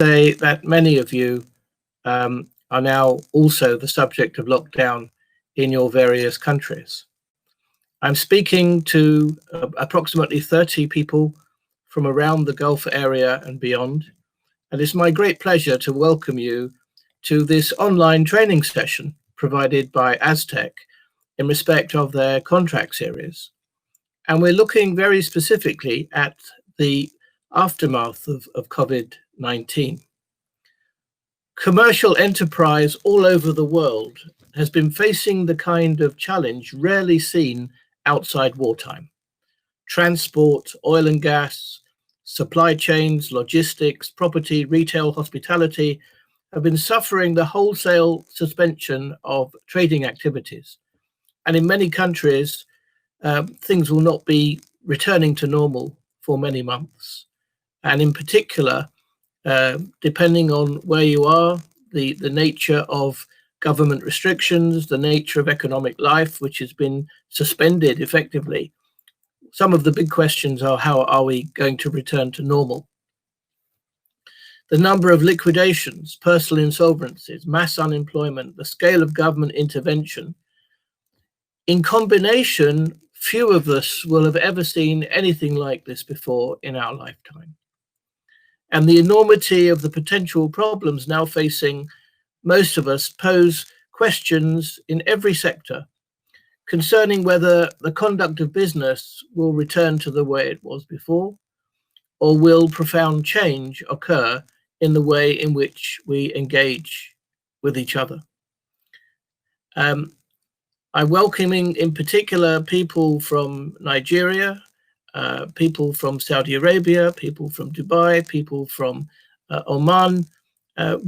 say that many of you are now also the subject of lockdown in your various countries. I'm speaking to approximately 30 people from around the Gulf area and beyond, and it's my great pleasure to welcome you to this online training session provided by AZTech in respect of their contract series. And we're looking very specifically at the aftermath of COVID-19. Commercial enterprise all over the world has been facing the kind of challenge rarely seen outside wartime. Transport, oil and gas, supply chains, logistics, property, retail, hospitality have been suffering the wholesale suspension of trading activities. And in many countries, things will not be returning to normal for many months. And in particular, depending on where you are, the nature of government restrictions, the nature of economic life, which has been suspended effectively. Some of the big questions are, how are we going to return to normal? The number of liquidations, personal insolvencies, mass unemployment, the scale of government intervention. In combination, few of us will have ever seen anything like this before in our lifetime. And the enormity of the potential problems now facing most of us pose questions in every sector concerning whether the conduct of business will return to the way it was before, or will profound change occur in the way in which we engage with each other. I'm welcoming in particular people from Nigeria, people from Saudi Arabia, people from Dubai, people from Oman.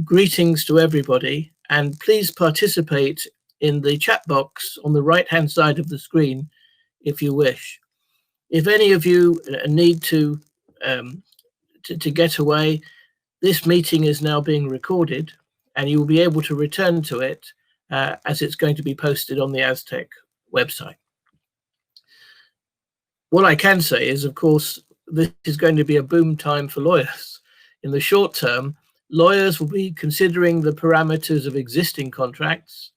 Greetings to everybody, and please participate in the chat box on the right-hand side of the screen if you wish. If any of you need to get away, this meeting is now being recorded, and you will be able to return to it as it's going to be posted on the AZTech website. What I can say is, of course, this is going to be a boom time for lawyers. In the short term, lawyers will be considering the parameters of existing contracts,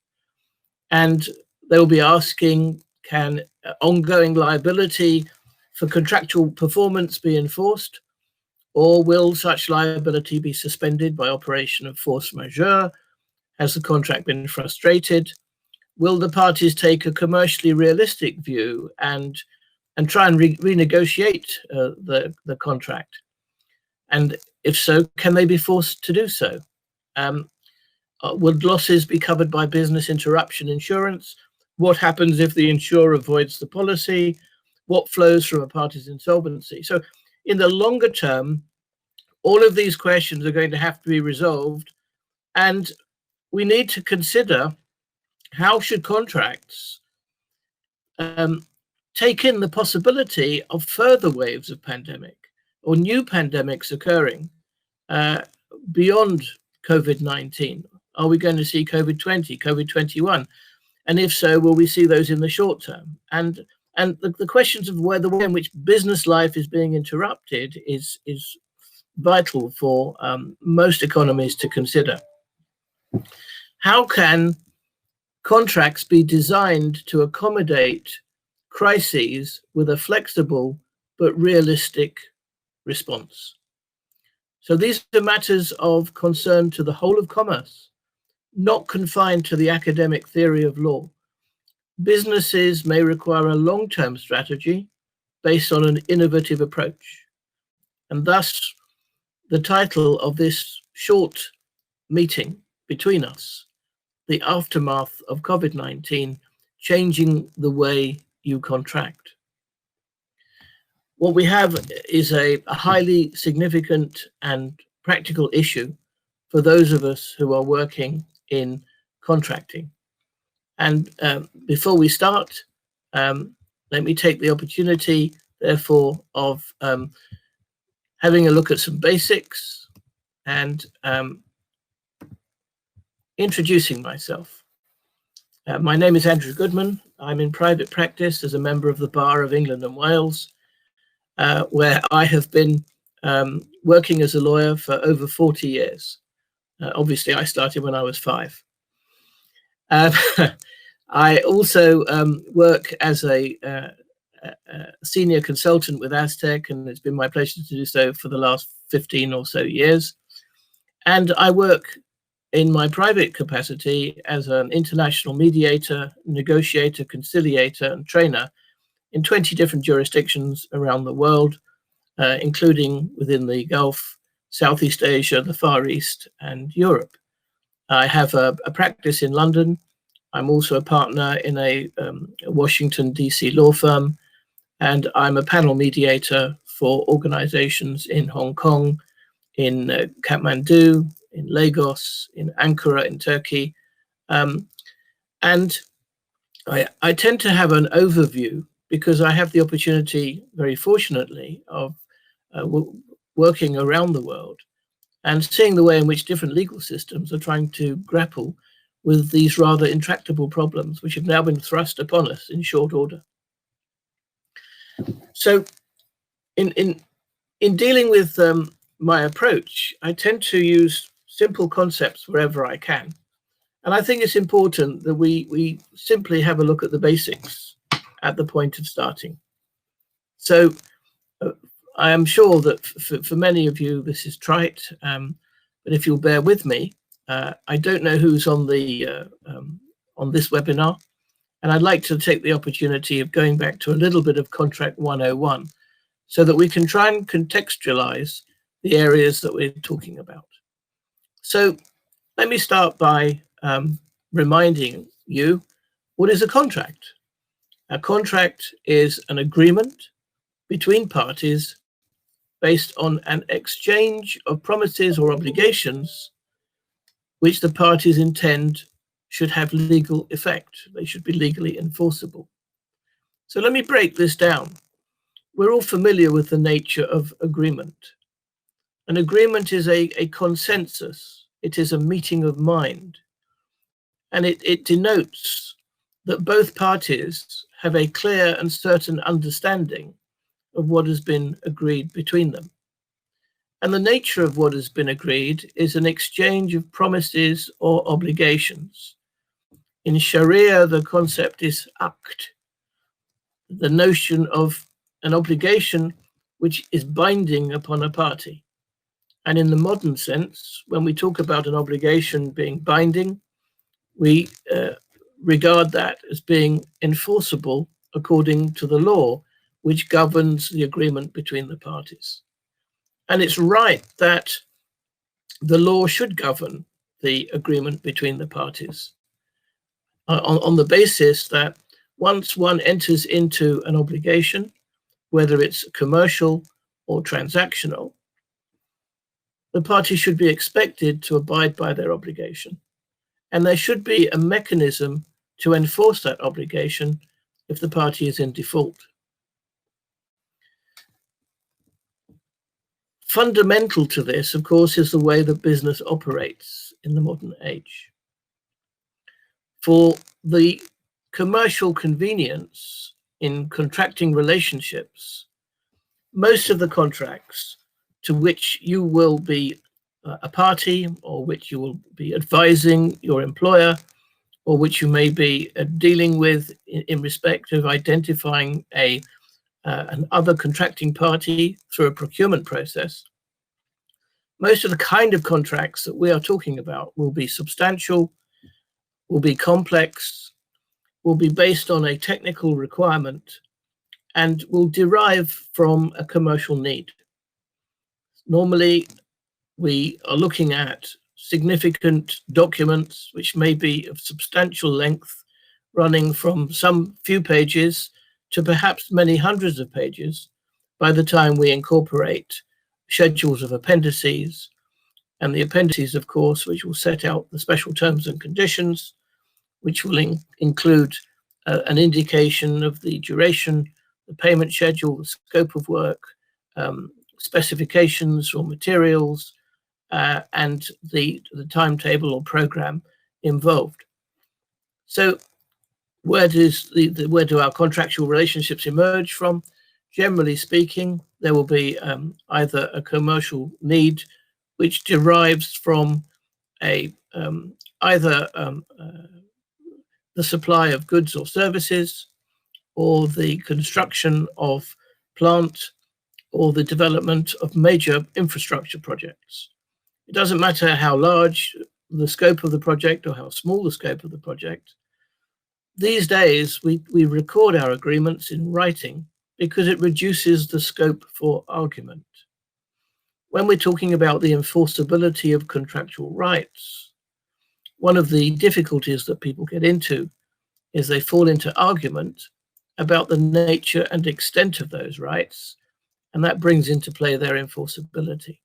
and they will be asking, can ongoing liability for contractual performance be enforced, or will such liability be suspended by operation of force majeure? Has the contract been frustrated? Will the parties take a commercially realistic view and try and renegotiate the contract? And if so, can they be forced to do so? Would losses be covered by business interruption insurance? What happens if the insurer avoids the policy? What flows from a party's insolvency? So in the longer term, all of these questions are going to have to be resolved, and we need to consider how should contracts take in the possibility of further waves of pandemic or new pandemics occurring beyond COVID-19. Are we going to see COVID-20, COVID-21? And if so, will we see those in the short term? And the questions of the way in which business life is being interrupted is vital for most economies to consider. How can contracts be designed to accommodate crises with a flexible but realistic response? So these are matters of concern to the whole of commerce, not confined to the academic theory of law. Businesses may require a long-term strategy based on an innovative approach. And thus, the title of this short meeting between us, the aftermath of COVID-19, changing the way you contract. What we have is a highly significant and practical issue for those of us who are working in contracting. And before we start, let me take the opportunity, therefore, of having a look at some basics and introducing myself. My name is Andrew Goodman. I'm in private practice as a member of the Bar of England and Wales, where I have been working as a lawyer for over 40 years. Obviously, I started when I was 5. I also work as a senior consultant with AZTech, and it's been my pleasure to do so for the last 15 or so years. And I work in my private capacity as an international mediator, negotiator, conciliator, and trainer in 20 different jurisdictions around the world, including within the Gulf, Southeast Asia, the Far East, and Europe. I have a practice in London. I'm also a partner in a Washington, DC law firm, and I'm a panel mediator for organizations in Hong Kong, in Kathmandu, in Lagos, in Ankara, in Turkey. And I tend to have an overview because I have the opportunity, very fortunately, of working around the world and seeing the way in which different legal systems are trying to grapple with these rather intractable problems, which have now been thrust upon us in short order. So in dealing with my approach, I tend to use simple concepts wherever I can. And I think it's important that we simply have a look at the basics at the point of starting. So I am sure that for many of you, this is trite, but if you'll bear with me, I don't know who's on the on this webinar, and I'd like to take the opportunity of going back to a little bit of Contract 101 so that we can try and contextualize the areas that we're talking about. So let me start by reminding you, what is a contract? A contract is an agreement between parties based on an exchange of promises or obligations which the parties intend should have legal effect. They should be legally enforceable. So let me break this down. We're all familiar with the nature of agreement. An agreement is a consensus. It is a meeting of mind. And it denotes that both parties have a clear and certain understanding of what has been agreed between them. And the nature of what has been agreed is an exchange of promises or obligations. In Sharia, the concept is aqd, the notion of an obligation which is binding upon a party. And in the modern sense, when we talk about an obligation being binding, we regard that as being enforceable according to the law, which governs the agreement between the parties. And it's right that the law should govern the agreement between the parties on the basis that once one enters into an obligation, whether it's commercial or transactional, the parties should be expected to abide by their obligation. And there should be a mechanism to enforce that obligation if the party is in default. Fundamental to this, of course, is the way that business operates in the modern age. For the commercial convenience in contracting relationships, most of the contracts to which you will be a party, or which you will be advising your employer, or which you may be dealing with in respect of identifying an other contracting party through a procurement process, most of the kind of contracts that we are talking about will be substantial, will be complex, will be based on a technical requirement, and will derive from a commercial need. Normally, we are looking at significant documents which may be of substantial length, running from some few pages to perhaps many hundreds of pages by the time we incorporate schedules of appendices, and the appendices, of course, which will set out the special terms and conditions, which will include an indication of the duration, the payment schedule, the scope of work, specifications or materials, and the timetable or program involved. So where do our contractual relationships emerge from? generally speaking, there will be either a commercial need which derives from either the supply of goods or services, or the construction of plant, or the development of major infrastructure projects. It doesn't matter how large the scope of the project or how small the scope of the project. These days, we record our agreements in writing because it reduces the scope for argument. When we're talking about the enforceability of contractual rights, one of the difficulties that people get into is they fall into argument about the nature and extent of those rights, and that brings into play their enforceability.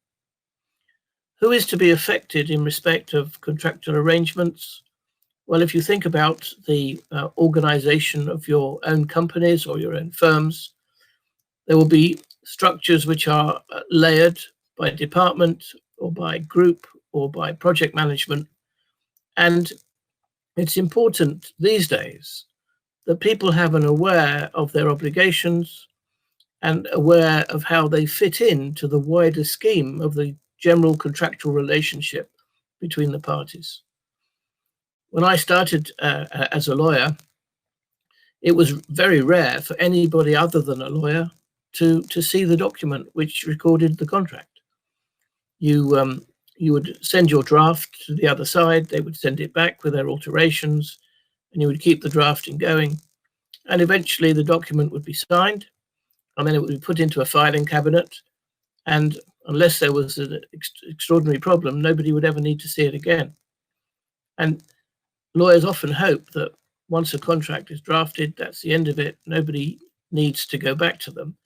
Who is to be affected in respect of contractual arrangements? Well, if you think about the organization of your own companies or your own firms, there will be structures which are layered by department or by group or by project management. And it's important these days that people have an aware of their obligations and aware of how they fit into the wider scheme of the general contractual relationship between the parties. When I started as a lawyer, it was very rare for anybody other than a lawyer to see the document which recorded the contract. You would send your draft to the other side, they would send it back with their alterations, and you would keep the drafting going. And eventually the document would be signed, and then it would be put into a filing cabinet. And unless there was an extraordinary problem, nobody would ever need to see it again. And lawyers often hope that once a contract is drafted, that's the end of it. Nobody needs to go back to them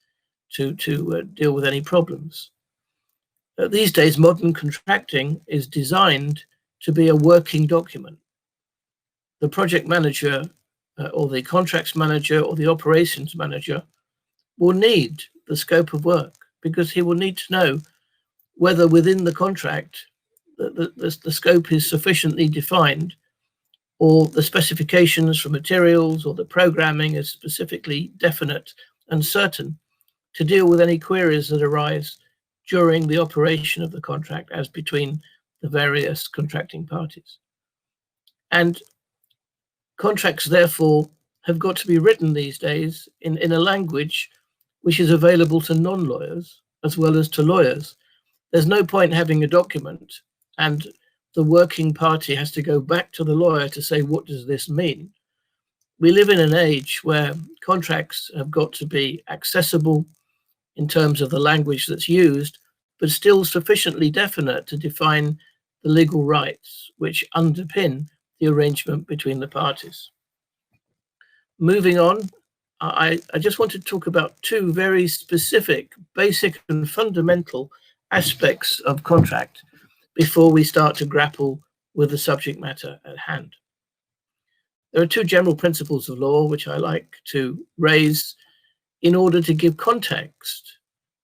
to deal with any problems. These days, modern contracting is designed to be a working document. The project manager or the contracts manager or the operations manager will need the scope of work, because he will need to know whether within the contract the scope is sufficiently defined, or the specifications for materials or the programming is specifically definite and certain to deal with any queries that arise during the operation of the contract as between the various contracting parties. And contracts, therefore, have got to be written these days in a language which is available to non-lawyers as well as to lawyers. There's no point having a document and the working party has to go back to the lawyer to say, what does this mean? We live in an age where contracts have got to be accessible in terms of the language that's used, but still sufficiently definite to define the legal rights which underpin the arrangement between the parties. Moving on, I just want to talk about two very specific, basic and fundamental aspects of contract before we start to grapple with the subject matter at hand. There are two general principles of law which I like to raise in order to give context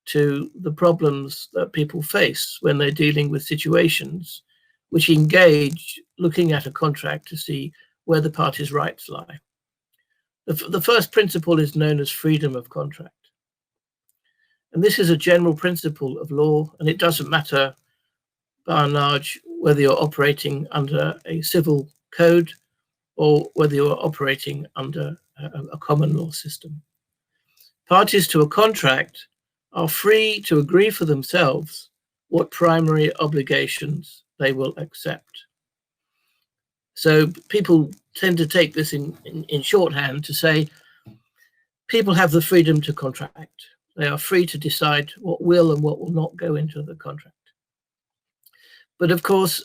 to the problems that people face when they're dealing with situations which engage looking at a contract to see where the parties' rights lie. The first principle is known as freedom of contract. And this is a general principle of law, and it doesn't matter by and large whether you're operating under a civil code or whether you're operating under a common law system. Parties to a contract are free to agree for themselves what primary obligations they will accept. So people tend to take this in shorthand to say people have the freedom to contract. They are free to decide what will and what will not go into the contract. But of course,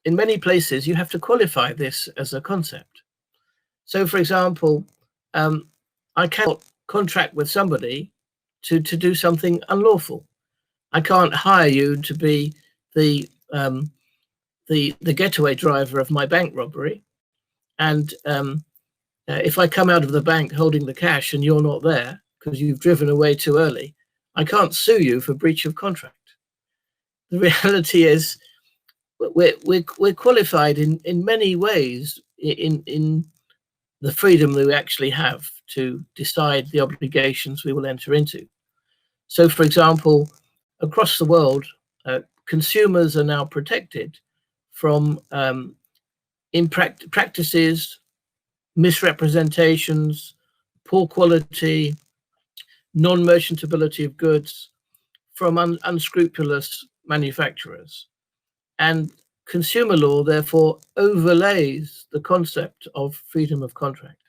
in many places, you have to qualify this as a concept. So for example, I cannot contract with somebody to do something unlawful. I can't hire you to be the getaway driver of my bank robbery. And if I come out of the bank holding the cash and you're not there because you've driven away too early, I can't sue you for breach of contract. The reality is we're qualified in many ways in the freedom that we actually have to decide the obligations we will enter into. So, for example, across the world, consumers are now protected from practices, misrepresentations, poor quality, non-merchantability of goods from unscrupulous manufacturers. And consumer law, therefore, overlays the concept of freedom of contract.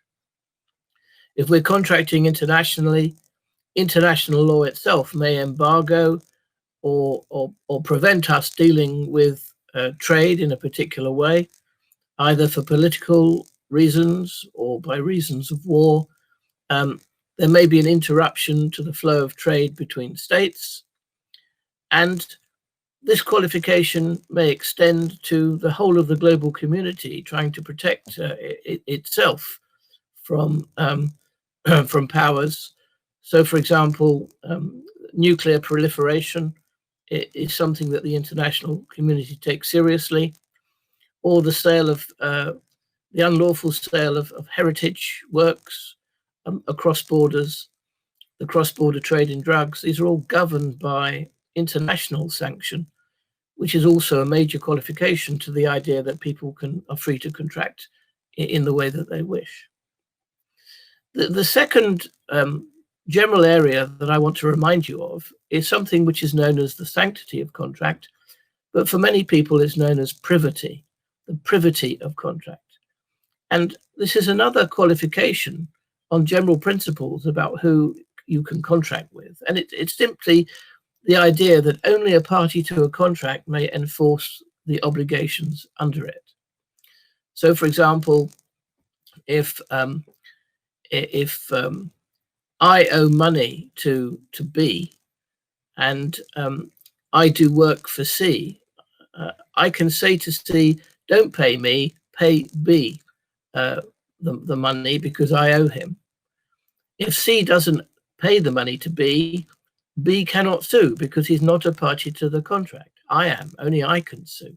If we're contracting internationally, international law itself may embargo or prevent us dealing with trade in a particular way, either for political reasons or by reasons of war. There may be an interruption to the flow of trade between states, and this qualification may extend to the whole of the global community trying to protect itself from from powers. So, for example, nuclear proliferation is something that the international community takes seriously, or the sale of the unlawful sale of heritage works across borders, the cross-border trade in drugs. These are all governed by international sanction, which is also a major qualification to the idea that people are free to contract in the way that they wish. The second general area that I want to remind you of is something which is known as the sanctity of contract, but for many people is known as privity, the privity of contract. And this is another qualification on general principles about who you can contract with. And it's simply the idea that only a party to a contract may enforce the obligations under it. So, for example, if I owe money to B and I do work for C, I can say to C, don't pay me, pay B the money because I owe him. If C doesn't pay the money to B, B cannot sue because he's not a party to the contract. I am, only I can sue.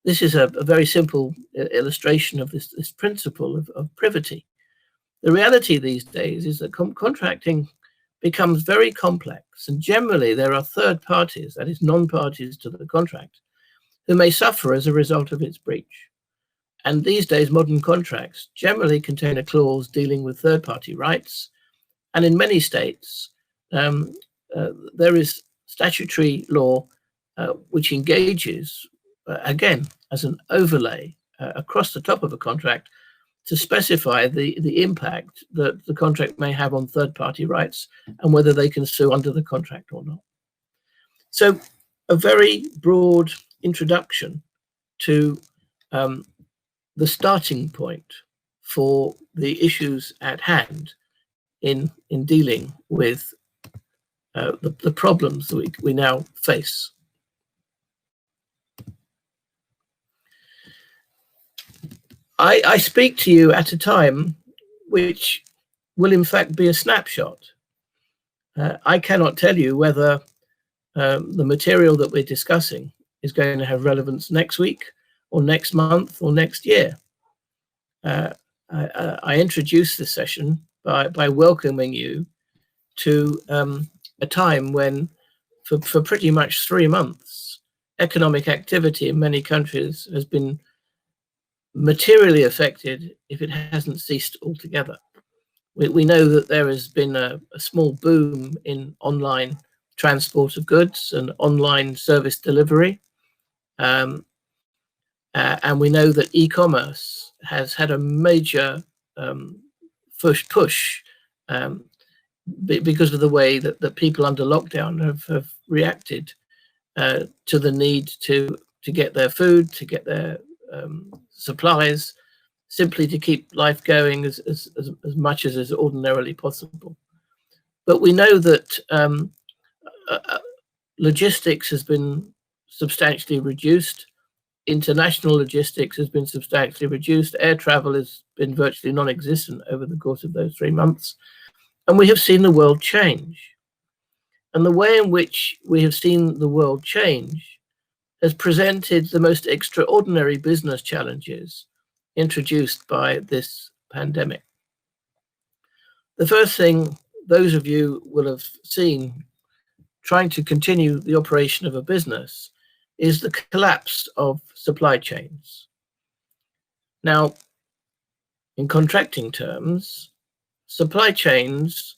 This is a very simple illustration of this principle of privity. The reality these days is that contracting becomes very complex, and generally there are third parties, that is non-parties to the contract, who may suffer as a result of its breach. And these days modern contracts generally contain a clause dealing with third-party rights, and in many states there is statutory law which engages, again, as an overlay across the top of a contract to specify the impact that the contract may have on third-party rights and whether they can sue under the contract or not. So a very broad introduction to the starting point for the issues at hand in dealing with the problems that we now face. I speak to you at a time which will in fact be a snapshot. I cannot tell you whether the material that we're discussing is going to have relevance next week or next month or next year. I introduced this session by welcoming you to a time when for pretty much 3 months, economic activity in many countries has been materially affected if it hasn't ceased altogether. We know that there has been a small boom in online transport of goods and online service delivery. And we know that e-commerce has had a major push because of the way that people under lockdown have reacted to the need to get their food, to get their supplies, simply to keep life going as much as is ordinarily possible. But we know that logistics has been substantially reduced. International logistics has been substantially reduced. Air travel has been virtually non-existent over the course of those 3 months. And we have seen the world change. And the way in which we have seen the world change has presented the most extraordinary business challenges introduced by this pandemic. The first thing those of you will have seen trying to continue the operation of a business is the collapse of supply chains. Now, in contracting terms, supply chains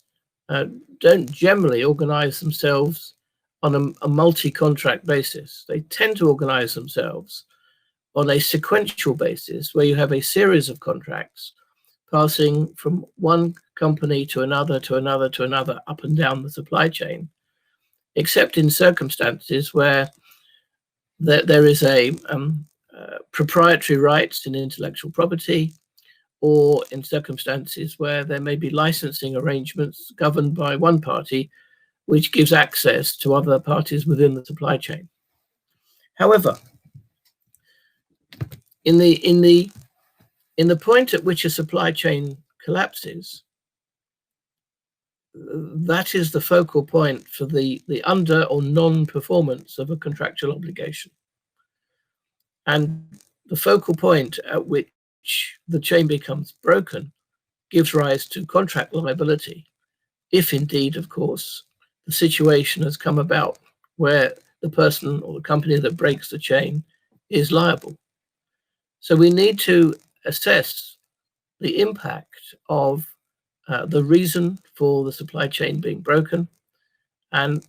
don't generally organize themselves on a multi-contract basis. They tend to organize themselves on a sequential basis where you have a series of contracts passing from one company to another, to another, to another, up and down the supply chain, except in circumstances where there is a proprietary rights in intellectual property, or in circumstances where there may be licensing arrangements governed by one party, which gives access to other parties within the supply chain. However, in the point at which a supply chain collapses, that is the focal point for the under or non-performance of a contractual obligation. And the focal point at which the chain becomes broken gives rise to contract liability, if indeed, of course, the situation has come about where the person or the company that breaks the chain is liable. So we need to assess the impact of the reason for the supply chain being broken and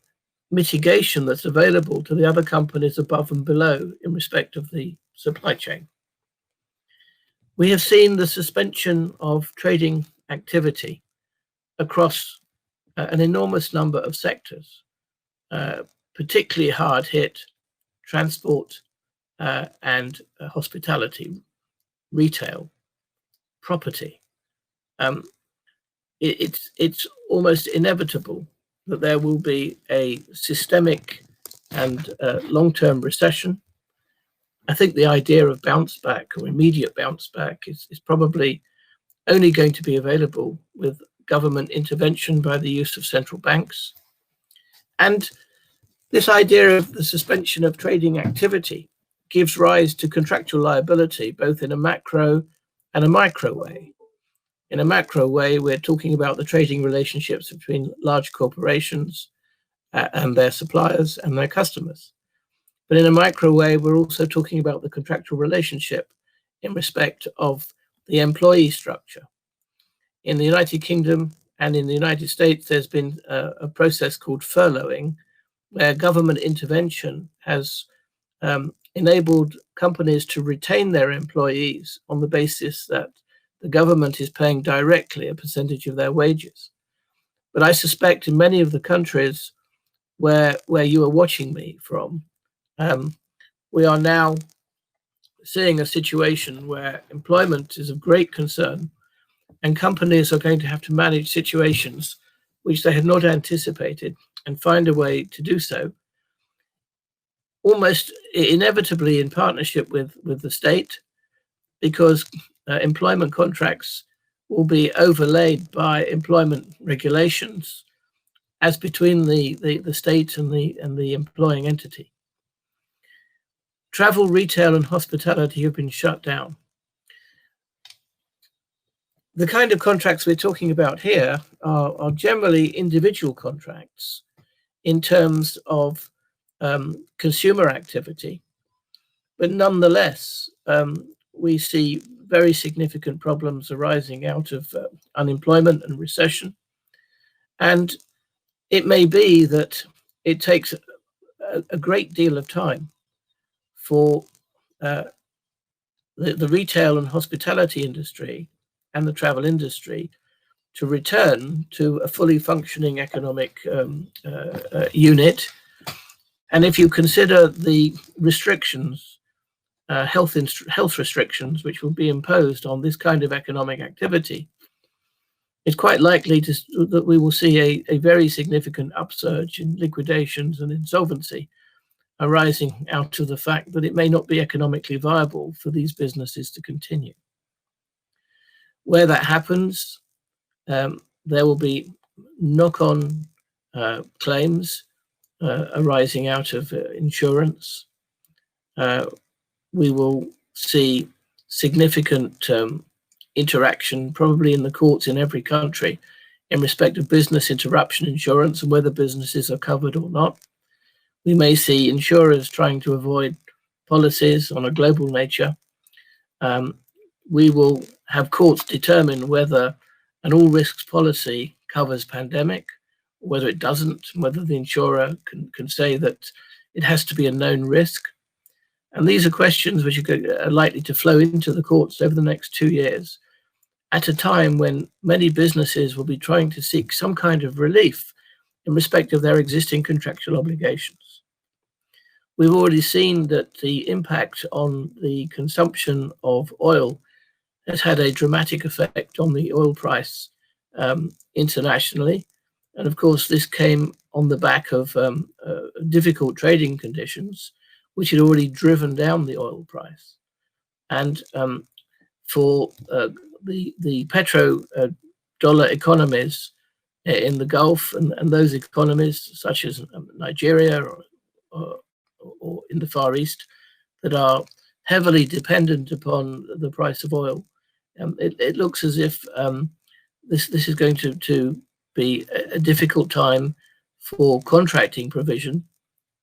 mitigation that's available to the other companies above and below in respect of the supply chain. We have seen the suspension of trading activity across an enormous number of sectors, particularly hard hit transport and hospitality, retail, property. It's almost inevitable that there will be a systemic and long-term recession. I think the idea of bounce back or immediate bounce back is probably only going to be available with government intervention by the use of central banks. And this idea of the suspension of trading activity gives rise to contractual liability, both in a macro and a micro way. In a macro way, we're talking about the trading relationships between large corporations and their suppliers and their customers. But in a micro way, we're also talking about the contractual relationship in respect of the employee structure. In the United Kingdom and in the United States, there's been a process called furloughing, where government intervention has enabled companies to retain their employees on the basis that the government is paying directly a percentage of their wages. But I suspect in many of the countries where you are watching me from, we are now seeing a situation where employment is of great concern, and companies are going to have to manage situations which they had not anticipated and find a way to do so, almost inevitably in partnership with the state, because employment contracts will be overlaid by employment regulations as between the state and the employing entity. Travel, retail, and hospitality have been shut down. The kind of contracts we're talking about here are generally individual contracts in terms of consumer activity, but nonetheless, we see very significant problems arising out of unemployment and recession. And it may be that it takes a great deal of time for the retail and hospitality industry and the travel industry to return to a fully functioning economic unit. And if you consider the restrictions, health restrictions, which will be imposed on this kind of economic activity, it's quite likely that we will see a very significant upsurge in liquidations and insolvency arising out of the fact that it may not be economically viable for these businesses to continue. Where that happens, there will be knock-on claims arising out of insurance. We will see significant interaction, probably in the courts in every country, in respect of business interruption insurance and whether businesses are covered or not. We may see insurers trying to avoid policies on a global nature. We will have courts determine whether an all risks policy covers pandemic, or whether it doesn't, whether the insurer can say that it has to be a known risk. And these are questions which are likely to flow into the courts over the next 2 years, at a time when many businesses will be trying to seek some kind of relief in respect of their existing contractual obligations. We've already seen that the impact on the consumption of oil has had a dramatic effect on the oil price internationally. And of course, this came on the back of difficult trading conditions, which had already driven down the oil price. And for the petro-dollar economies in the Gulf and those economies such as Nigeria or in the Far East that are heavily dependent upon the price of oil, it looks as if this is going to be a difficult time for contracting provision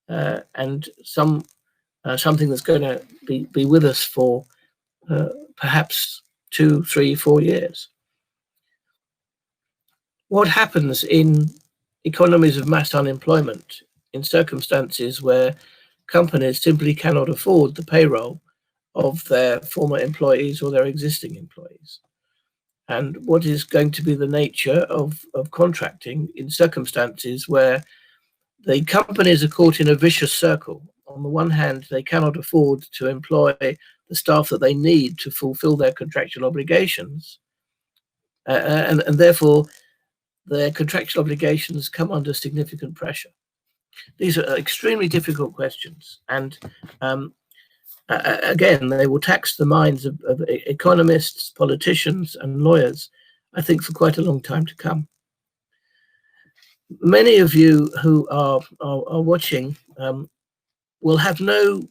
and something that's going to be with us for perhaps 2, 3, 4 years. What happens in economies of mass unemployment in circumstances where companies simply cannot afford the payroll of their former employees or their existing employees? And what is going to be the nature of contracting in circumstances where the companies are caught in a vicious circle? On the one hand, they cannot afford to employ the staff that they need to fulfill their contractual obligations, and therefore their contractual obligations come under significant pressure. These are extremely difficult questions, and again, they will tax the minds of economists, politicians, and lawyers, I think, for quite a long time to come. Many of you who are watching will have no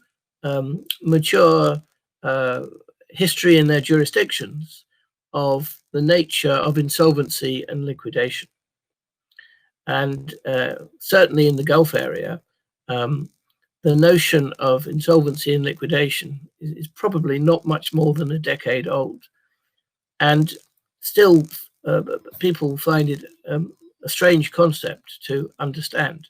mature history in their jurisdictions of the nature of insolvency and liquidation. And certainly in the Gulf area, the notion of insolvency and liquidation is probably not much more than a decade old. And still, people find it a strange concept to understand.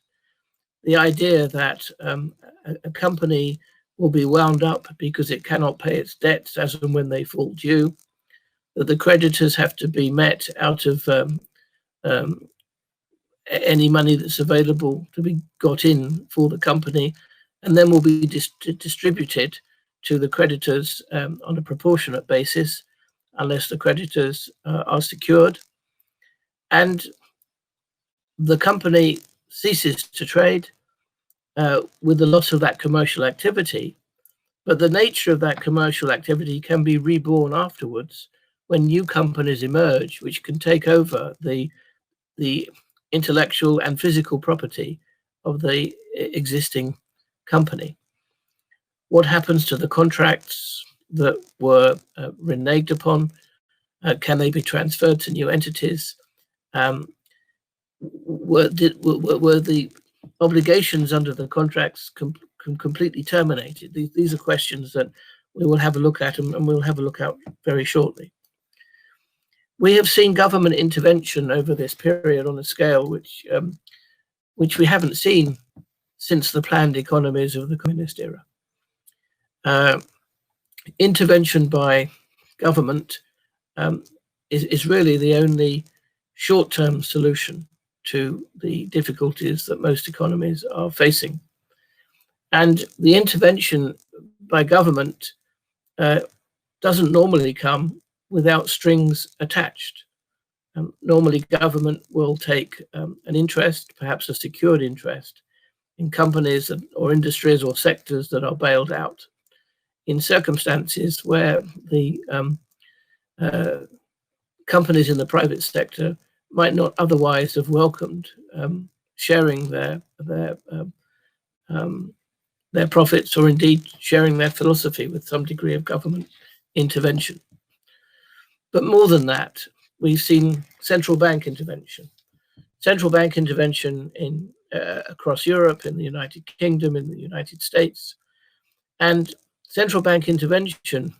The idea that a company will be wound up because it cannot pay its debts as and when they fall due, that the creditors have to be met out of any money that's available to be got in for the company, and then will be distributed to the creditors on a proportionate basis, unless the creditors are secured. And the company ceases to trade with the loss of that commercial activity. But the nature of that commercial activity can be reborn afterwards when new companies emerge, which can take over the intellectual and physical property of the existing company. What happens to the contracts that were reneged upon? Can they be transferred to new entities? Were the obligations under the contracts completely terminated? These are questions that we will have a look at, and we'll have a look at very shortly. We have seen government intervention over this period on a scale which we haven't seen since the planned economies of the communist era. Intervention by government is really the only short-term solution to the difficulties that most economies are facing. And the intervention by government doesn't normally come without strings attached. Normally, government will take an interest, perhaps a secured interest, in companies or industries or sectors that are bailed out, in circumstances where the companies in the private sector might not otherwise have welcomed sharing their profits, or indeed sharing their philosophy with some degree of government intervention. But more than that, we've seen central bank intervention. Central bank intervention in across Europe, in the United Kingdom, in the United States. And central bank intervention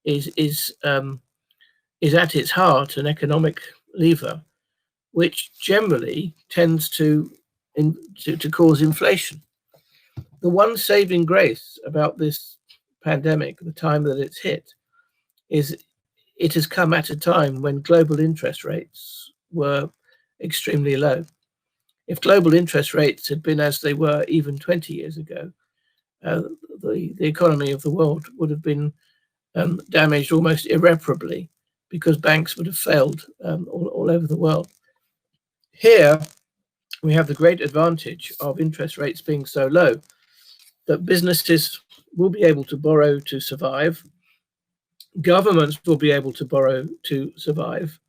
is at its heart an economic lever, which generally tends to cause inflation. The one saving grace about this pandemic, the time that it's hit, is it has come at a time when global interest rates were extremely low. If global interest rates had been as they were even 20 years ago, the economy of the world would have been damaged almost irreparably, because banks would have failed all over the world. Here, we have the great advantage of interest rates being so low that businesses will be able to borrow to survive. Governments will be able to borrow to survive.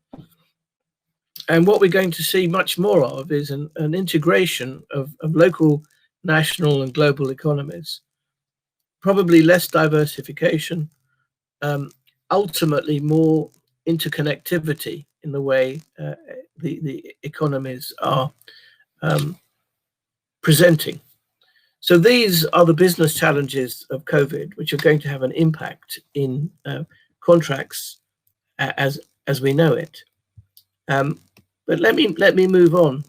And what we're going to see much more of is an integration of local, national, and global economies. Probably less diversification, ultimately more interconnectivity in the way the economies are presenting. So these are the business challenges of COVID, which are going to have an impact in contracts as we know it. But let me move on.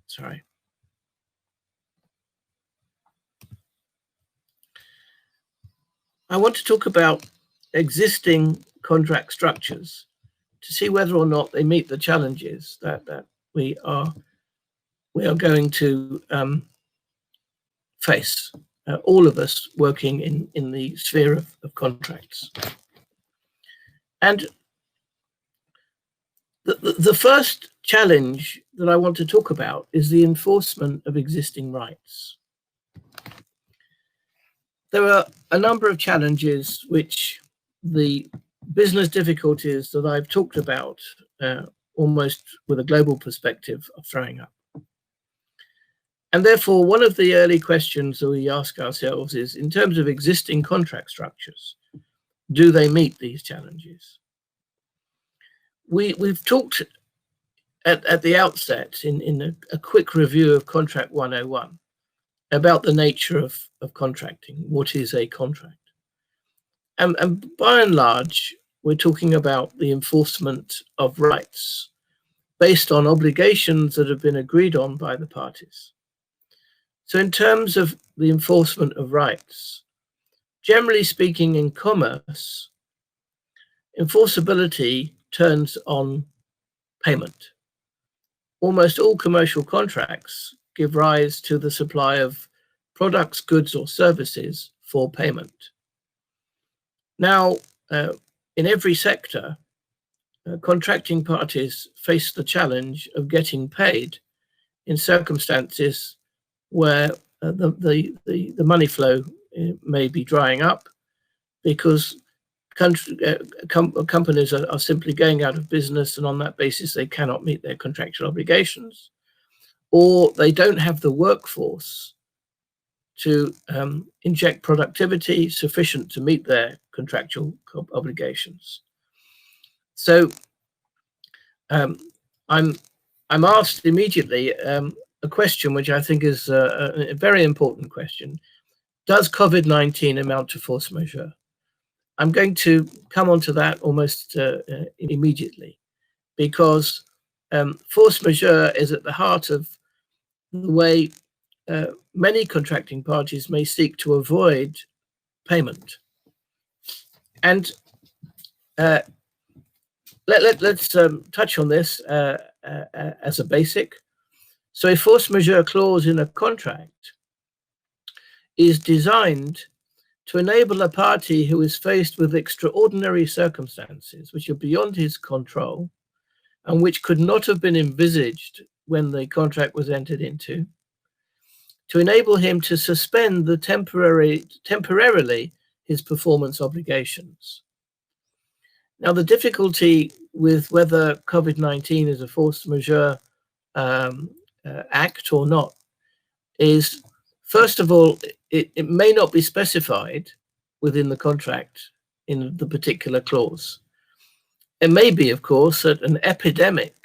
Sorry. I want to talk about existing contract structures to see whether or not they meet the challenges that we are going to face, all of us working in the sphere of contracts. And the first challenge that I want to talk about is the enforcement of existing rights. There are a number of challenges which the business difficulties that I've talked about, almost with a global perspective, are throwing up. And therefore, one of the early questions that we ask ourselves is, in terms of existing contract structures, do they meet these challenges? We've talked at the outset in a quick review of Contract 101 about the nature of contracting. What is a contract? And by and large, we're talking about the enforcement of rights based on obligations that have been agreed on by the parties. So in terms of the enforcement of rights, generally speaking, in commerce, enforceability turns on payment. Almost all commercial contracts give rise to the supply of products, goods, or services for payment. Now, in every sector, contracting parties face the challenge of getting paid in circumstances where the money flow may be drying up because companies are simply going out of business, and on that basis they cannot meet their contractual obligations, or they don't have the workforce to inject productivity sufficient to meet their contractual obligations. So I'm asked immediately a question which I think is a very important question. Does COVID-19 amount to force majeure? I'm going to come on to that almost immediately, because force majeure is at the heart of the way many contracting parties may seek to avoid payment. And let's touch on this as a basic. So a force majeure clause in a contract is designed to enable a party who is faced with extraordinary circumstances which are beyond his control and which could not have been envisaged when the contract was entered into, to enable him to suspend the temporarily his performance obligations. Now, the difficulty with whether COVID-19 is a force majeure act or not is, first of all, it may not be specified within the contract in the particular clause. It may be, of course, that an epidemic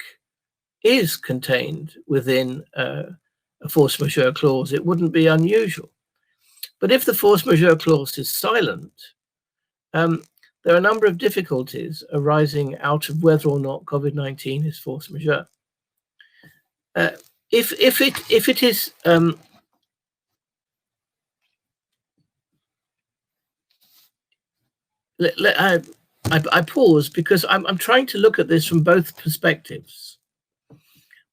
is contained within a force majeure clause. It wouldn't be unusual. But if the force majeure clause is silent, there are a number of difficulties arising out of whether or not COVID-19 is force majeure. If it is I pause because I'm trying to look at this from both perspectives.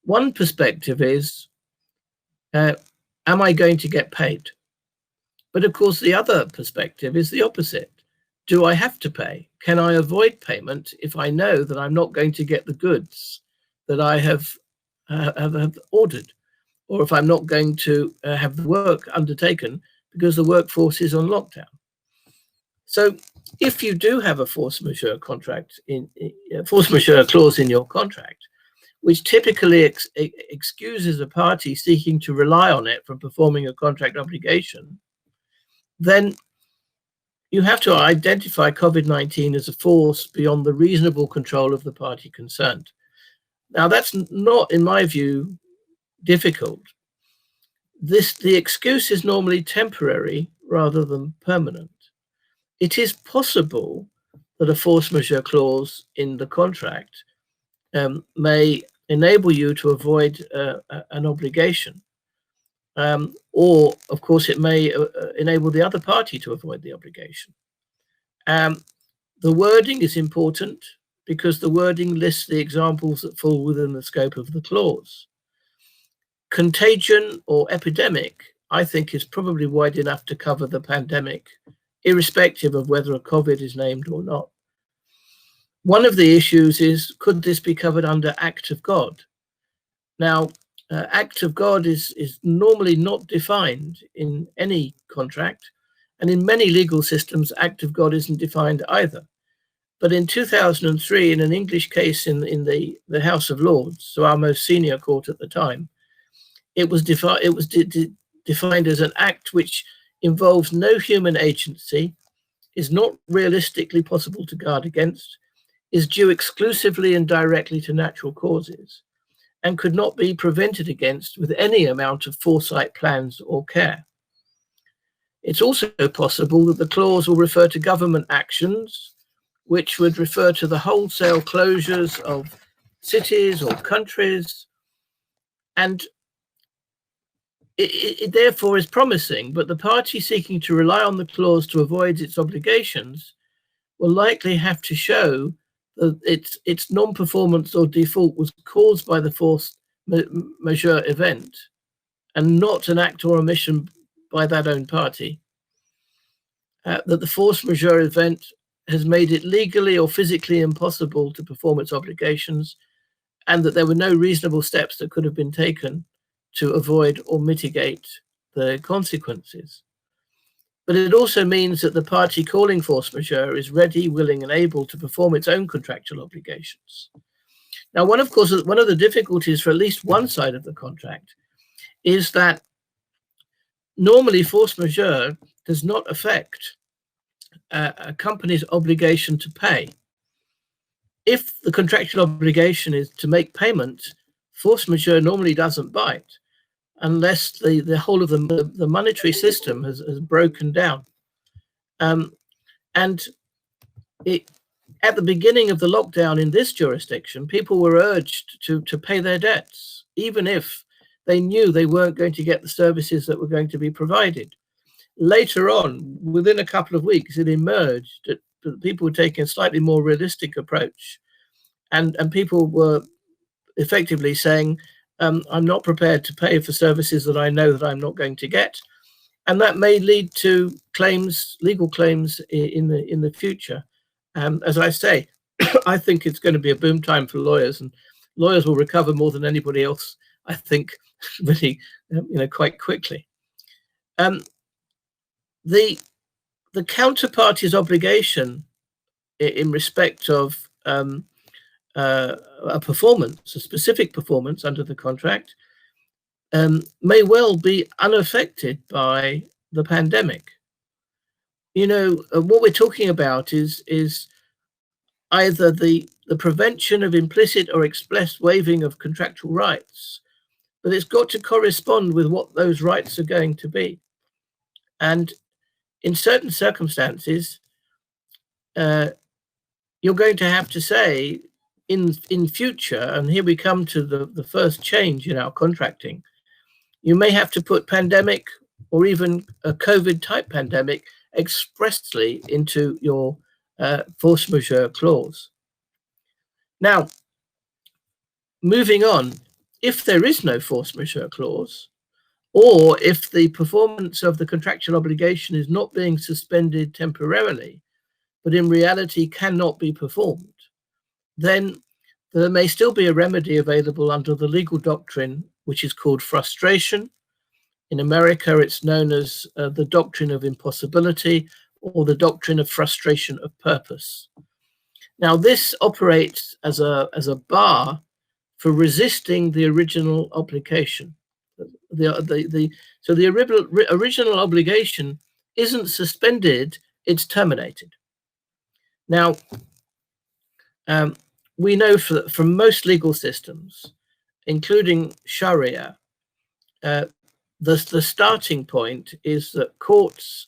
One perspective is, am I going to get paid? But of course, the other perspective is the opposite. Do I have to pay? Can I avoid payment if I know that I'm not going to get the goods that I have ordered? Or if I'm not going to have the work undertaken because the workforce is on lockdown? So if you do have a force majeure contract, force majeure clause in your contract, which typically excuses a party seeking to rely on it from performing a contract obligation, then you have to identify COVID-19 as a force beyond the reasonable control of the party concerned. Now, that's not, in my view, difficult. The excuse is normally temporary rather than permanent. It is possible that a force majeure clause in the contract may enable you to avoid an obligation. Or, of course, it may enable the other party to avoid the obligation. The wording is important because the wording lists the examples that fall within the scope of the clause. Contagion or epidemic, I think, is probably wide enough to cover the pandemic, irrespective of whether a COVID is named or not. One of the issues is, could this be covered under act of God? Now, act of God is normally not defined in any contract, and in many legal systems, act of God isn't defined either. But in 2003, in an English case in the House of Lords, so our most senior court at the time, it was defined as an act which involves no human agency, is not realistically possible to guard against, is due exclusively and directly to natural causes, and could not be prevented against with any amount of foresight, plans, or care. It's also possible that the clause will refer to government actions, which would refer to the wholesale closures of cities or countries, and it therefore is promising, but the party seeking to rely on the clause to avoid its obligations will likely have to show that its non-performance or default was caused by the force majeure event and not an act or omission by that own party. That the force majeure event has made it legally or physically impossible to perform its obligations, and that there were no reasonable steps that could have been taken to avoid or mitigate the consequences. But it also means that the party calling force majeure is ready, willing, and able to perform its own contractual obligations. Now, one of the difficulties for at least one side of the contract is that normally force majeure does not affect a company's obligation to pay. If the contractual obligation is to make payment, force majeure normally doesn't bite unless the whole of the monetary system has broken down. And at the beginning of the lockdown in this jurisdiction, people were urged to pay their debts, even if they knew they weren't going to get the services that were going to be provided. Later on, within a couple of weeks, it emerged that people were taking a slightly more realistic approach, and people were effectively saying, I'm not prepared to pay for services that I know that I'm not going to get. And that may lead to claims, legal claims in the future. As I say, I think it's going to be a boom time for lawyers, and lawyers will recover more than anybody else, I think, really, quite quickly. The counterparty's obligation in respect of a performance, a specific performance under the contract, may well be unaffected by the pandemic. What we're talking about is either the prevention of implicit or express waiving of contractual rights, but it's got to correspond with what those rights are going to be. And in certain circumstances, you're going to have to say in future, and here we come to the first change in our contracting, you may have to put pandemic or even a COVID type pandemic expressly into your force majeure clause. Now, moving on, if there is no force majeure clause, or if the performance of the contractual obligation is not being suspended temporarily, but in reality cannot be performed, then there may still be a remedy available under the legal doctrine, which is called frustration. In America, it's known as the doctrine of impossibility or the doctrine of frustration of purpose. Now, this operates as a bar for resisting the original obligation. So the original obligation isn't suspended, it's terminated. Now, we know from most legal systems, including Sharia, the starting point is that courts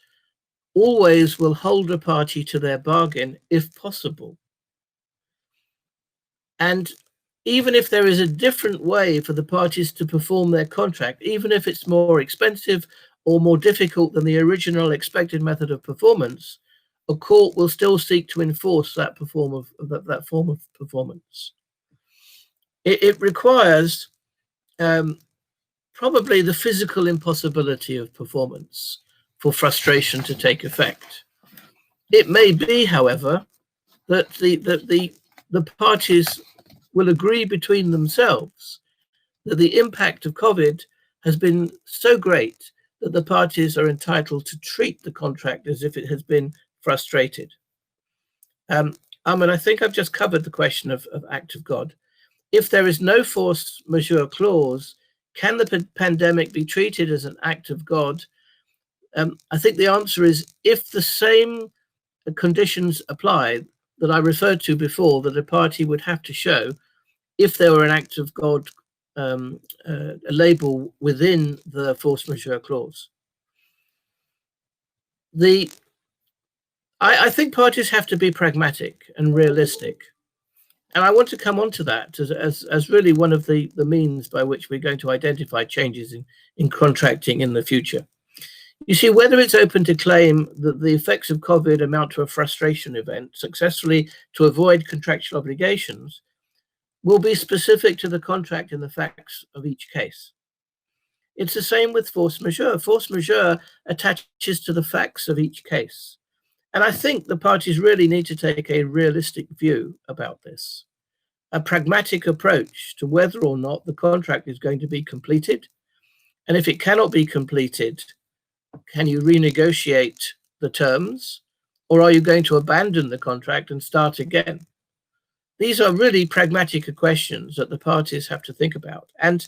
always will hold a party to their bargain if possible. And even if there is a different way for the parties to perform their contract, even if it's more expensive or more difficult than the original expected method of performance, a court will still seek to enforce that form of performance. It requires probably the physical impossibility of performance for frustration to take effect. It may be, however, that the parties will agree between themselves that the impact of COVID has been so great that the parties are entitled to treat the contract as if it has been frustrated. I think I've just covered the question of act of God. If there is no force majeure clause, can the pandemic be treated as an act of God? I think the answer is if the same conditions apply that I referred to before, that a party would have to show if there were an act of God a label within the force majeure clause. I think parties have to be pragmatic and realistic. And I want to come on to that as really one of the means by which we're going to identify changes in contracting in the future. You see, whether it's open to claim that the effects of COVID amount to a frustration event successfully to avoid contractual obligations will be specific to the contract and the facts of each case. It's the same with force majeure. Force majeure attaches to the facts of each case. And I think the parties really need to take a realistic view about this, a pragmatic approach to whether or not the contract is going to be completed. And if it cannot be completed, can you renegotiate the terms, or are you going to abandon the contract and start again? These are really pragmatic questions that the parties have to think about. And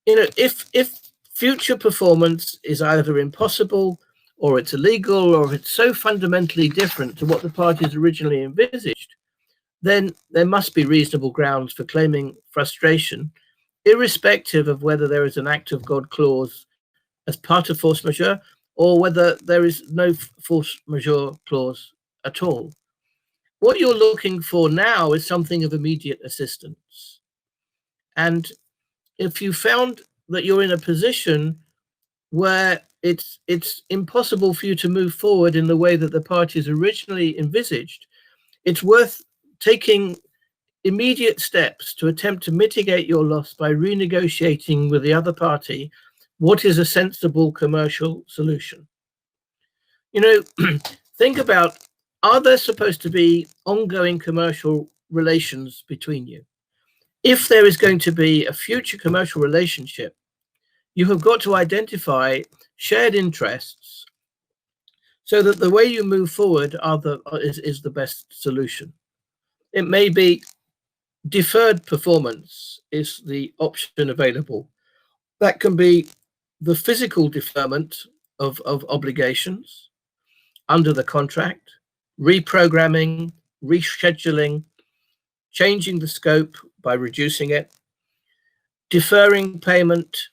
if future performance is either impossible, or it's illegal, or it's so fundamentally different to what the parties originally envisaged, then there must be reasonable grounds for claiming frustration, irrespective of whether there is an act of God clause as part of force majeure, or whether there is no force majeure clause at all. What you're looking for now is something of immediate assistance. And if you found that you're in a position where it's impossible for you to move forward in the way that the parties originally envisaged, it's worth taking immediate steps to attempt to mitigate your loss by renegotiating with the other party what is a sensible commercial solution. Think about, are there supposed to be ongoing commercial relations between you? If there is going to be a future commercial relationship, you have got to identify shared interests so that the way you move forward is the best solution. It may be deferred performance is the option available. That can be the physical deferment of obligations under the contract, reprogramming, rescheduling, changing the scope by reducing it, deferring payment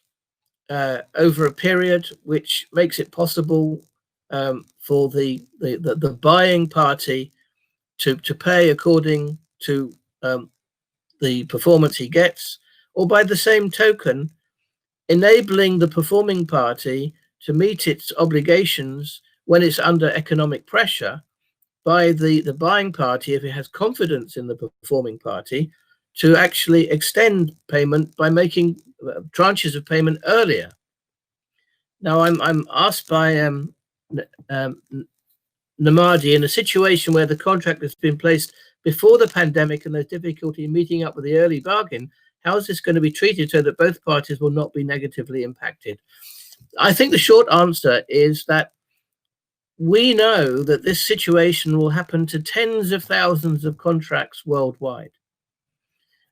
over a period, which makes it possible for the buying party to pay according to the performance he gets, or by the same token, enabling the performing party to meet its obligations when it's under economic pressure by the buying party, if it has confidence in the performing party, to actually extend payment by making tranches of payment earlier. Now, I'm asked by Namadi, in a situation where the contract has been placed before the pandemic and there's difficulty in meeting up with the early bargain, how is this going to be treated so that both parties will not be negatively impacted? I think the short answer is that we know that this situation will happen to tens of thousands of contracts worldwide.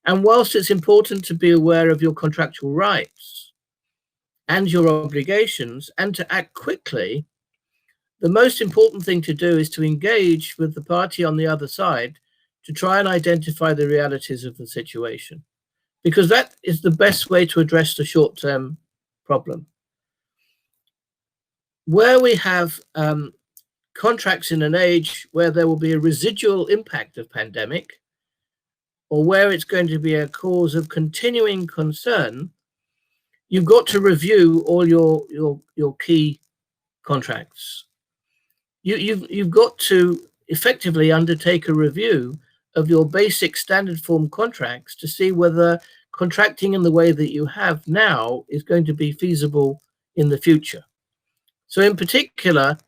And whilst it's important to be aware of your contractual rights and your obligations and to act quickly, the most important thing to do is to engage with the party on the other side to try and identify the realities of the situation, because that is the best way to address the short-term problem. Where we have contracts in an age where there will be a residual impact of pandemic, or where it's going to be a cause of continuing concern, you've got to review all your key contracts. You've got to effectively undertake a review of your basic standard form contracts to see whether contracting in the way that you have now is going to be feasible in the future. So in particular,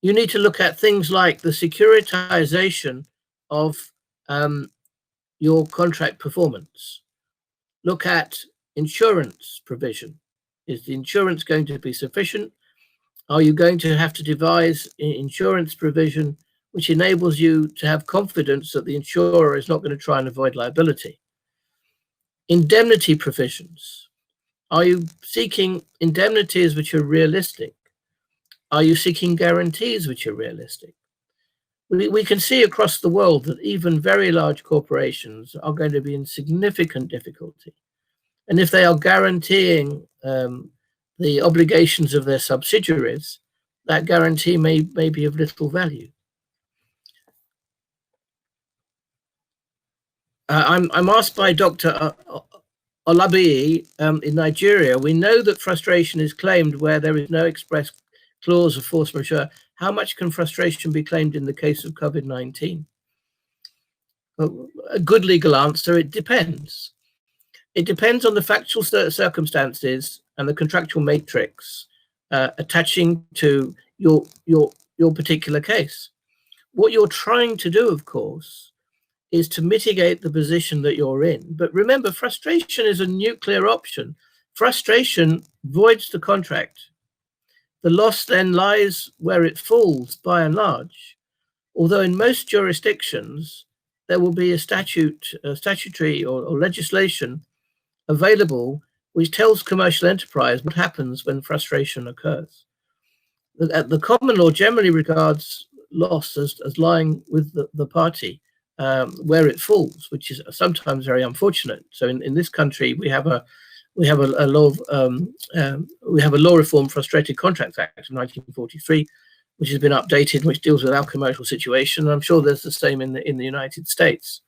you need to look at things like the securitization of your contract performance. Look at insurance provision. Is the insurance going to be sufficient? Are you going to have to devise insurance provision which enables you to have confidence that the insurer is not going to try and avoid liability? Indemnity provisions. Are you seeking indemnities which are realistic? Are you seeking guarantees which are realistic? We can see across the world that even very large corporations are going to be in significant difficulty. And if they are guaranteeing the obligations of their subsidiaries, that guarantee may be of little value. I'm asked by Dr. Olabi in Nigeria, we know that frustration is claimed where there is no express clause of force majeure. How much can frustration be claimed in the case of COVID-19? A good legal answer, it depends. It depends on the factual circumstances and the contractual matrix attaching to your particular case. What you're trying to do, of course, is to mitigate the position that you're in. But remember, frustration is a nuclear option. Frustration voids the contract. The loss then lies where it falls, by and large. Although in most jurisdictions, there will be a statutory or legislation available which tells commercial enterprise what happens when frustration occurs. The common law generally regards loss as lying with the party where it falls, which is sometimes very unfortunate. So in this country, we have a law reform Frustrated Contracts Act of 1943, which has been updated, which deals with our commercial situation. And I'm sure there's the same in the United States.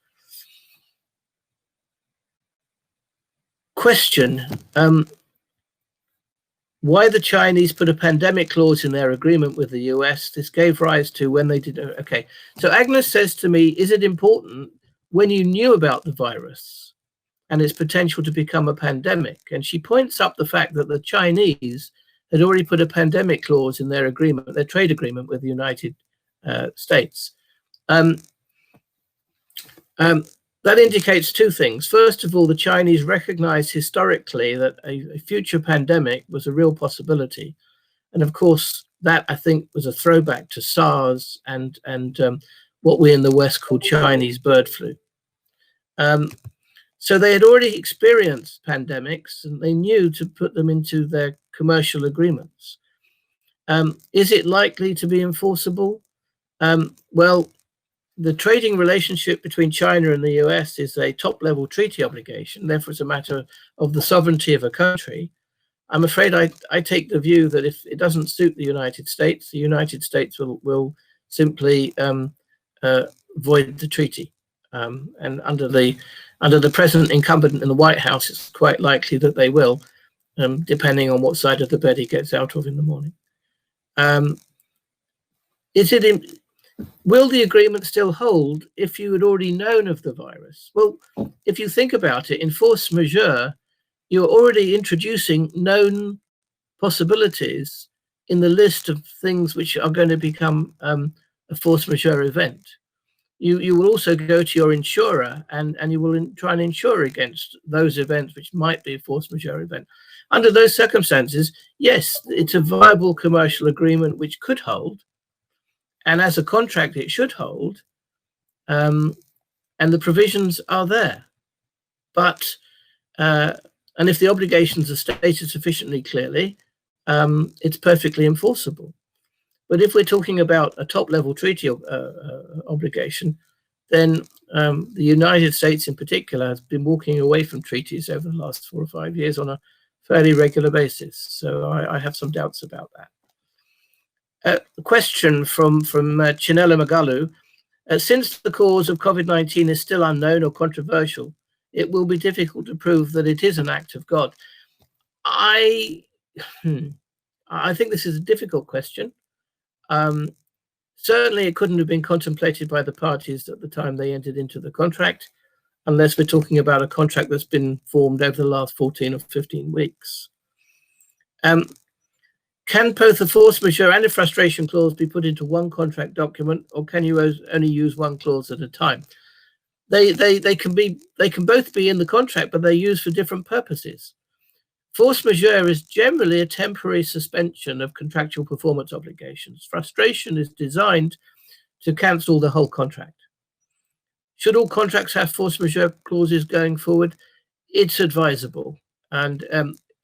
Question: why the Chinese put a pandemic clause in their agreement with the US? This gave rise to when they did. Okay, so Agnes says to me, is it important when you knew about the virus and its potential to become a pandemic? And she points up the fact that the Chinese had already put a pandemic clause in their agreement, their trade agreement with the United States. That indicates two things. First of all, the Chinese recognized historically that a future pandemic was a real possibility. And of course, that I think was a throwback to SARS and what we in the West call Chinese bird flu. So they had already experienced pandemics and they knew to put them into their commercial agreements. Is it likely to be enforceable? Well, the trading relationship between China and the US is a top-level treaty obligation. Therefore, it's a matter of the sovereignty of a country. I'm afraid I take the view that if it doesn't suit the United States will simply void the treaty. And under the present incumbent in the White House, it's quite likely that they will, depending on what side of the bed he gets out of in the morning. Will the agreement still hold if you had already known of the virus? Well, if you think about it, in force majeure, you're already introducing known possibilities in the list of things which are going to become a force majeure event. You will also go to your insurer and you will try and insure against those events which might be a force majeure event. Under those circumstances, yes, it's a viable commercial agreement which could hold, and as a contract it should hold, and the provisions are there. But and if the obligations are stated sufficiently clearly, it's perfectly enforceable. But if we're talking about a top-level treaty obligation, then the United States in particular has been walking away from treaties over the last 4 or 5 years on a fairly regular basis. So I have some doubts about that. A question from Chinela Magalu. Since the cause of COVID-19 is still unknown or controversial, it will be difficult to prove that it is an act of God. I think this is a difficult question. Certainly it couldn't have been contemplated by the parties at the time they entered into the contract, unless we're talking about a contract that's been formed over the last 14 or 15 weeks. Can both a force majeure and a frustration clause be put into one contract document, or can you only use one clause at a time? They can both be in the contract, but they're used for different purposes. Force majeure is generally a temporary suspension of contractual performance obligations. Frustration is designed to cancel the whole contract. Should all contracts have force majeure clauses going forward? It's advisable, and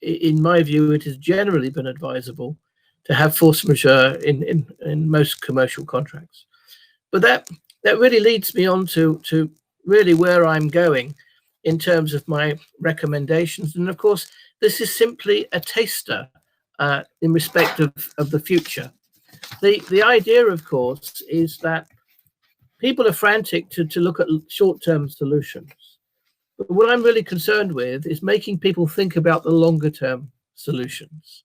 in my view, it has generally been advisable to have force majeure in most commercial contracts. But that really leads me on to really where I'm going in terms of my recommendations. And of course, this is simply a taster in respect of the future. The idea, of course, is that people are frantic to look at short-term solutions. But what I'm really concerned with is making people think about the longer-term solutions.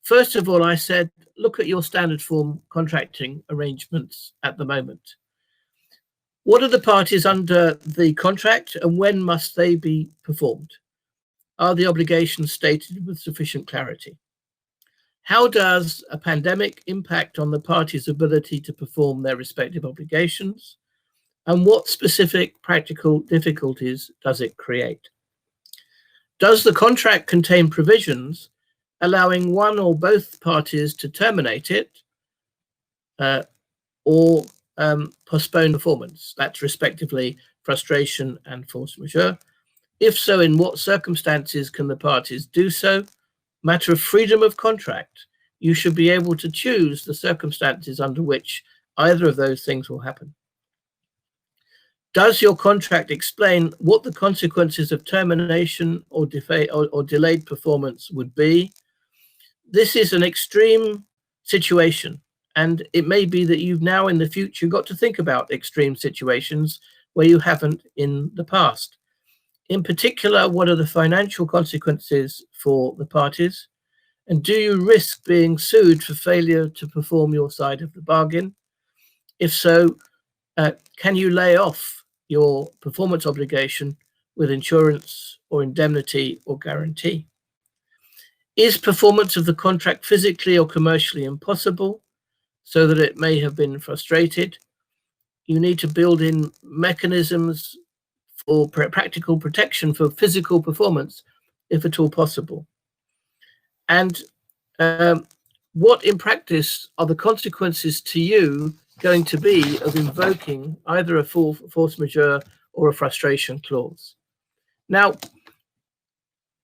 First of all, I said, look at your standard form contracting arrangements at the moment. What are the parties under the contract, and when must they be performed? Are the obligations stated with sufficient clarity? How does a pandemic impact on the parties' ability to perform their respective obligations? And what specific practical difficulties does it create? Does the contract contain provisions allowing one or both parties to terminate it or postpone performance? That's respectively frustration and force majeure. If so, in what circumstances can the parties do so? Matter of freedom of contract. You should be able to choose the circumstances under which either of those things will happen. Does your contract explain what the consequences of termination or delayed performance would be? This is an extreme situation, and it may be that you've now in the future got to think about extreme situations where you haven't in the past. In particular, what are the financial consequences for the parties? And do you risk being sued for failure to perform your side of the bargain? If so, can you lay off your performance obligation with insurance or indemnity or guarantee? Is performance of the contract physically or commercially impossible so that it may have been frustrated? You need to build in mechanisms for practical protection for physical performance, if at all possible. And what in practice are the consequences to you going to be of invoking either a force majeure or a frustration clause? Now,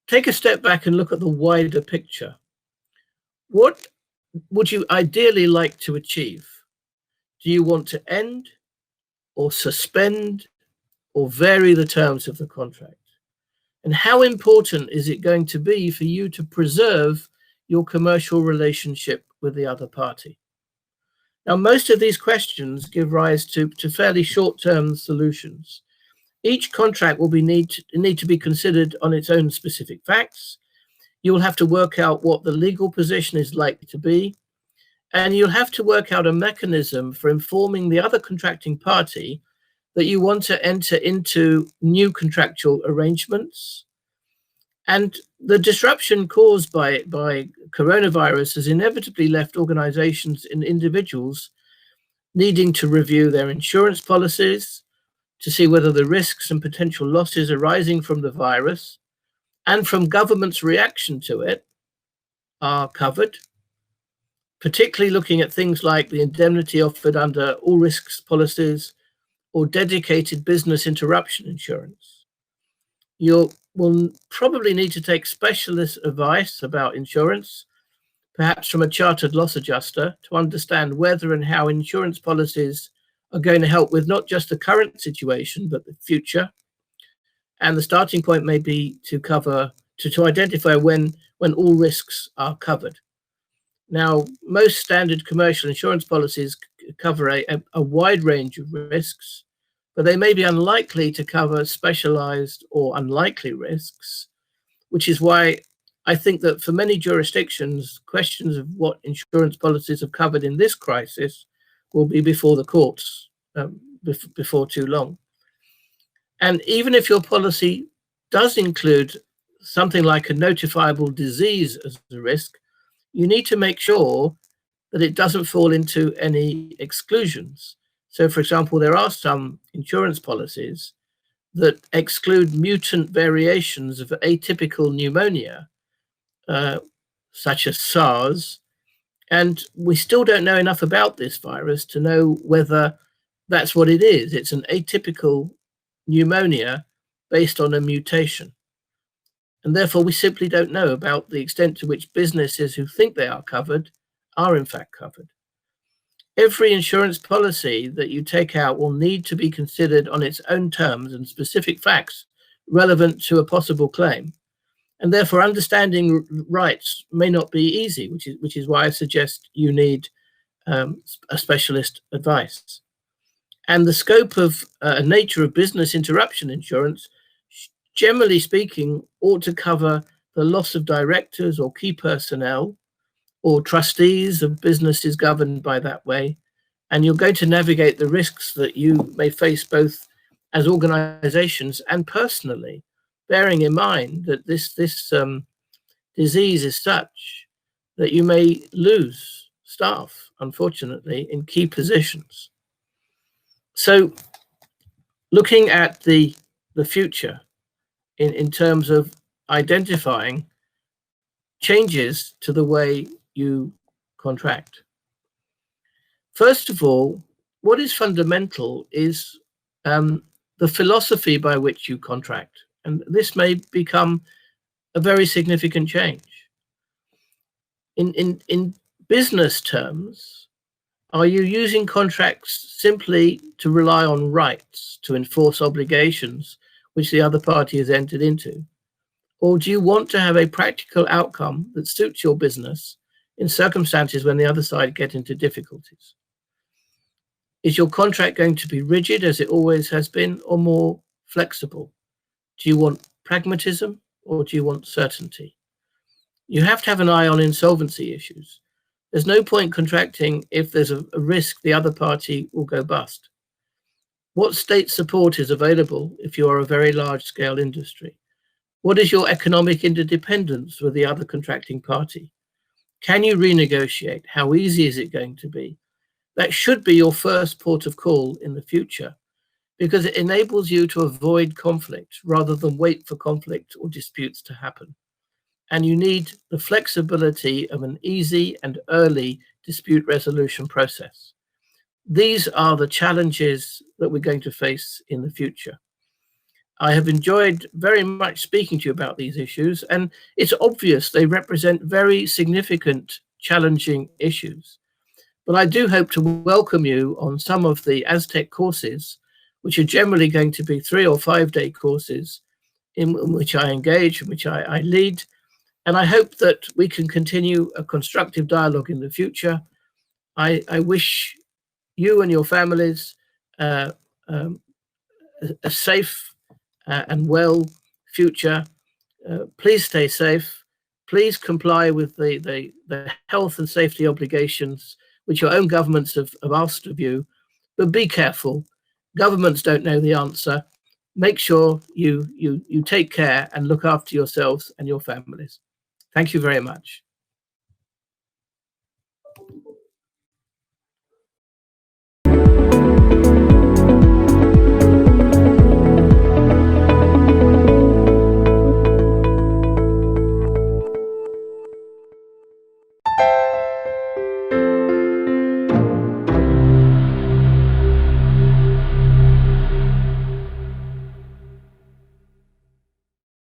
take a step back and look at the wider picture. What would you ideally like to achieve? Do you want to end or suspend or vary the terms of the contract? And how important is it going to be for you to preserve your commercial relationship with the other party? Now, most of these questions give rise to fairly short-term solutions. Each contract will need to be considered on its own specific facts. You will have to work out what the legal position is likely to be, and you'll have to work out a mechanism for informing the other contracting party that you want to enter into new contractual arrangements. And the disruption caused by coronavirus has inevitably left organizations and individuals needing to review their insurance policies to see whether the risks and potential losses arising from the virus and from government's reaction to it are covered, particularly looking at things like the indemnity offered under all risks policies or dedicated business interruption insurance. You will probably need to take specialist advice about insurance, perhaps from a chartered loss adjuster, to understand whether and how insurance policies are going to help with not just the current situation, but the future. And the starting point may be to identify when all risks are covered. Now, most standard commercial insurance policies cover a wide range of risks, but they may be unlikely to cover specialized or unlikely risks, which is why I think that for many jurisdictions, questions of what insurance policies have covered in this crisis will be before the courts before too long. And even if your policy does include something like a notifiable disease as a risk, you need to make sure that it doesn't fall into any exclusions. So, for example, there are some insurance policies that exclude mutant variations of atypical pneumonia, such as SARS, and we still don't know enough about this virus to know whether that's what it is. It's an atypical pneumonia based on a mutation. And therefore, we simply don't know about the extent to which businesses who think they are covered are in fact covered. Every insurance policy that you take out will need to be considered on its own terms and specific facts relevant to a possible claim. And therefore, understanding rights may not be easy, which is why I suggest you need a specialist advice. And the scope of nature of business interruption insurance, generally speaking, ought to cover the loss of directors or key personnel or trustees of businesses governed by that way. And you're going to navigate the risks that you may face both as organizations and personally, bearing in mind that this disease is such that you may lose staff, unfortunately, in key positions. So looking at the future in terms of identifying changes to the way you contract. First of all, what is fundamental is the philosophy by which you contract. And this may become a very significant change. In business terms, are you using contracts simply to rely on rights to enforce obligations which the other party has entered into? Or do you want to have a practical outcome that suits your business in circumstances when the other side get into difficulties? Is your contract going to be rigid as it always has been, or more flexible? Do you want pragmatism or do you want certainty? You have to have an eye on insolvency issues. There's no point contracting if there's a risk the other party will go bust. What state support is available if you are a very large-scale industry? What is your economic interdependence with the other contracting party? Can you renegotiate? How easy is it going to be? That should be your first port of call in the future, because it enables you to avoid conflict rather than wait for conflict or disputes to happen. And you need the flexibility of an easy and early dispute resolution process. These are the challenges that we're going to face in the future. I have enjoyed very much speaking to you about these issues, and it's obvious they represent very significant, challenging issues. But I do hope to welcome you on some of the AZTech courses which are generally going to be 3 or 5 day courses in which I engage, in which I lead. And I hope that we can continue a constructive dialogue in the future. I wish you and your families a safe and well future. Please stay safe. Please comply with the health and safety obligations which your own governments have asked of you. But be careful. Governments don't know the answer. Make sure you take care and look after yourselves and your families. Thank you very much.